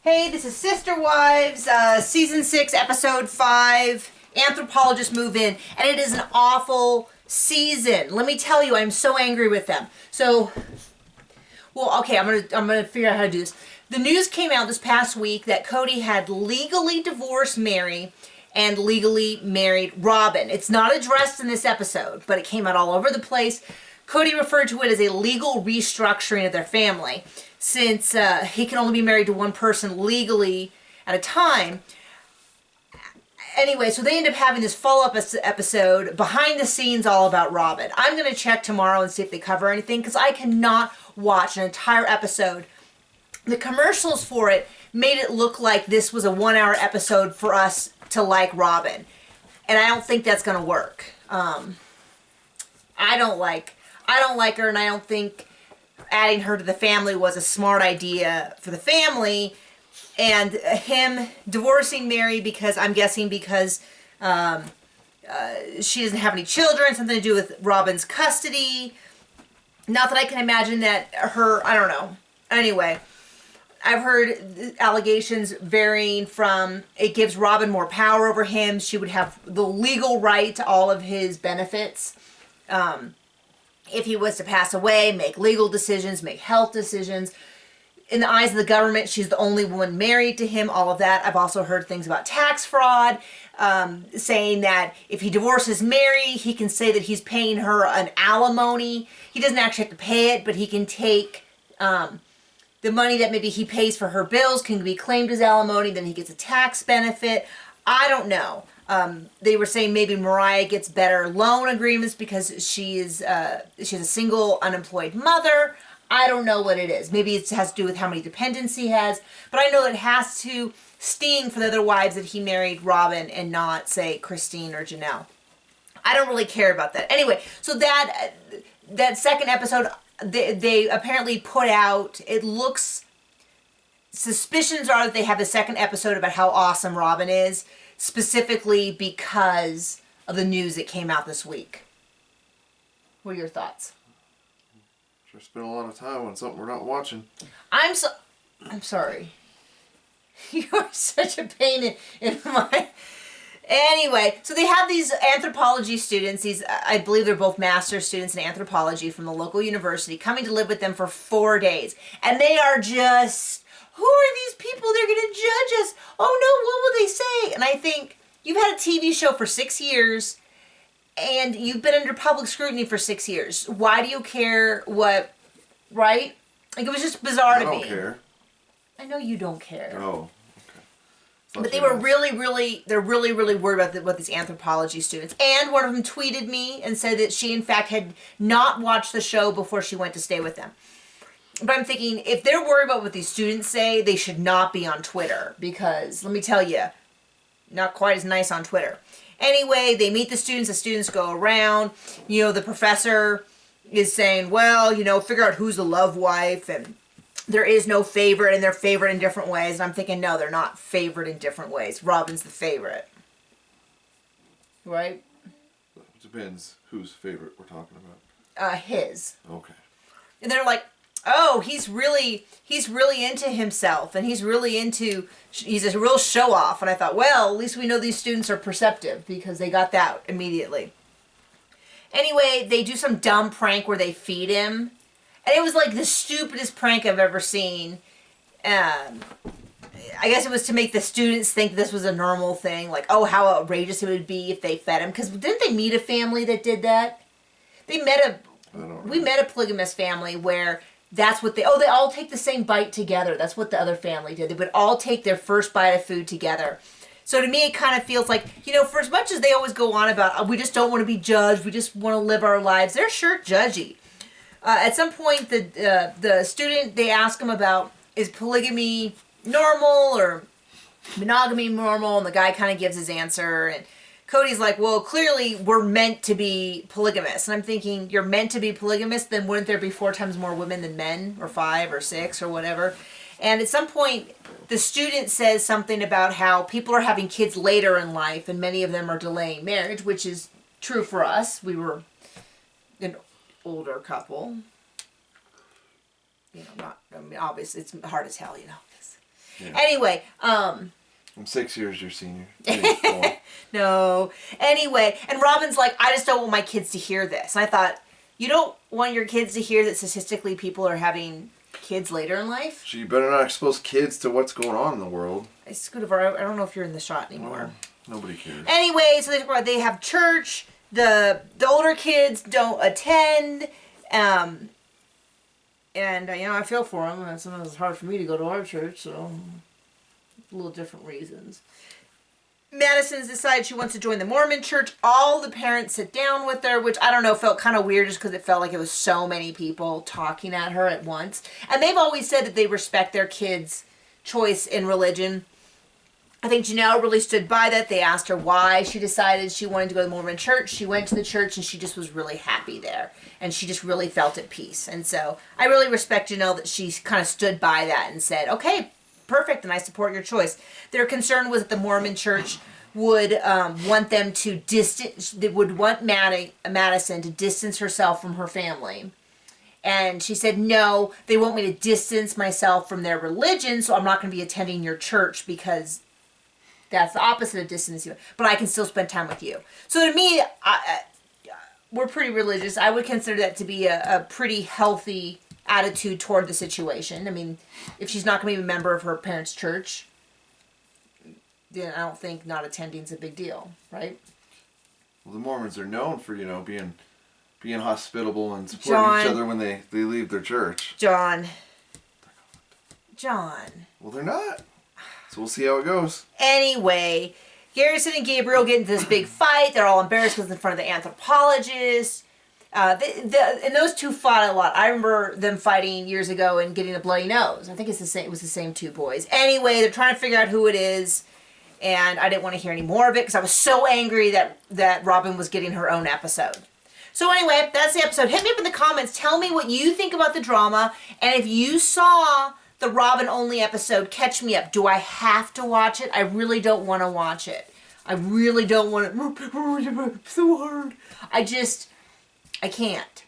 Hey, this is Sister Wives, Season 6, Episode 5, Anthropologists move in, and it is an awful season. Let me tell you, I'm so angry with them. Okay, I'm gonna figure out how to do this. The news came out this past week that Cody had legally divorced Mary and legally married Robin. It's not addressed in this episode, but it came out all over the place. Cody referred to it as a legal restructuring of their family, since he can only be married to one person legally at a time. Anyway, so they end up having this follow-up episode, behind the scenes, all about Robin. I'm going to check tomorrow and see if they cover anything, because I cannot watch an entire episode. The commercials for it made it look like this was a 1-hour episode for us to like Robin. And I don't think that's going to work. I don't like her, and I don't think adding her to the family was a smart idea for the family. And him divorcing Mary because she doesn't have any children, something to do with Robin's custody. Not that I can imagine that I don't know. Anyway, I've heard allegations varying from it gives Robin more power over him. She would have the legal right to all of his benefits. If he was to pass away, make legal decisions, make health decisions. In the eyes of the government, she's the only woman married to him, all of that. I've also heard things about tax fraud, saying that if he divorces Mary, he can say that he's paying her an alimony. He doesn't actually have to pay it, but he can take the money that maybe he pays for her bills can be claimed as alimony, then he gets a tax benefit. I don't know. They were saying maybe Mariah gets better loan agreements because she's a single unemployed mother. I don't know what it is. Maybe it has to do with how many dependents he has. But I know it has to sting for the other wives that he married Robin and not, say, Christine or Janelle. I don't really care about that. Anyway, so that second episode, they apparently put out, it looks, suspicions are that they have the second episode about how awesome Robin is, specifically because of the news that came out this week. What are your thoughts? Sure spend a lot of time on something we're not watching. I'm sorry. You're such a pain in my... Anyway, so they have these anthropology students, I believe they're both master's students in anthropology from the local university, coming to live with them for 4 days. And they are just, who are these people? They're going to judge us. Oh no, what will they say? And I think, you've had a TV show for 6 years, and you've been under public scrutiny for 6 years. Why do you care what, right? Like, it was just bizarre to me. I don't care. I know you don't care. Oh. But they were really worried about these anthropology students. And one of them tweeted me and said that she, in fact, had not watched the show before she went to stay with them. But I'm thinking, if they're worried about what these students say, they should not be on Twitter. Because, let me tell you, not quite as nice on Twitter. Anyway, they meet the students go around. The professor is saying, well, figure out who's the love wife, and there is no favorite, and they're favored in different ways. And I'm thinking, no, they're not favored in different ways. Robin's the favorite. Right? It depends whose favorite we're talking about. His. Okay. And they're like, oh, he's really into himself, and he's a real show-off. And I thought, well, at least we know these students are perceptive, because they got that immediately. Anyway, they do some dumb prank where they feed him. And it was like the stupidest prank I've ever seen. I guess it was to make the students think this was a normal thing. Like, oh, how outrageous it would be if they fed him. Because didn't they meet a family that did that? We met a polygamous family where that's what they all take the same bite together. That's what the other family did. They would all take their first bite of food together. So to me, it kind of feels like, for as much as they always go on about, we just don't want to be judged, we just want to live our lives, they're sure judgy. At some point, the student, they ask him about, is polygamy normal or monogamy normal? And the guy kind of gives his answer. And Cody's like, well, clearly we're meant to be polygamous. And I'm thinking, you're meant to be polygamous? Then wouldn't there be 4 times more women than men, or 5 or 6 or whatever? And at some point, the student says something about how people are having kids later in life, and many of them are delaying marriage, which is true for us. We were an older couple. Obviously it's hard as hell, Yeah. Anyway, I'm 6 years your senior. Anyway, go on. no. Anyway, and Robin's like, I just don't want my kids to hear this. And I thought, you don't want your kids to hear that statistically people are having kids later in life? So you better not expose kids to what's going on in the world. It's good of our, I don't know if you're in the shot anymore. Well, nobody cares. Anyway, so they have church. The older kids don't attend. And I feel for them. And sometimes it's hard for me to go to our church, so a little different reasons. Madison's decided she wants to join the Mormon church. All the parents sit down with her, which I don't know, felt kind of weird just because it felt like it was so many people talking at her at once. And they've always said that they respect their kids' choice in religion. I think Janelle really stood by that. They asked her why she decided she wanted to go to the Mormon church. She went to the church and she just was really happy there. And she just really felt at peace. And so I really respect Janelle that she kind of stood by that and said, okay, perfect, and I support your choice. Their concern was that the Mormon church would want them to distance, they would want Madison to distance herself from her family. And she said, no, they want me to distance myself from their religion, so I'm not going to be attending your church because that's the opposite of distancing, but I can still spend time with you. So to me, we're pretty religious. I would consider that to be a pretty healthy attitude toward the situation. I mean, if she's not going to be a member of her parents' church, then I don't think not attending is a big deal, right? Well, the Mormons are known for, being hospitable and supporting each other when they leave their church. John. Well, they're not. So we'll see how it goes. Anyway, Garrison and Gabriel get into this big fight. They're all embarrassed because in front of the anthropologists. And those two fought a lot. I remember them fighting years ago and getting a bloody nose. I think it's the same. It was the same two boys. Anyway, they're trying to figure out who it is, and I didn't want to hear any more of it because I was so angry that Robin was getting her own episode. So anyway, that's the episode. Hit me up in the comments. Tell me what you think about the drama, and if you saw the Robin only episode, catch me up. Do I have to watch it? I really don't want to watch it. I really don't want it. It's so hard. I can't.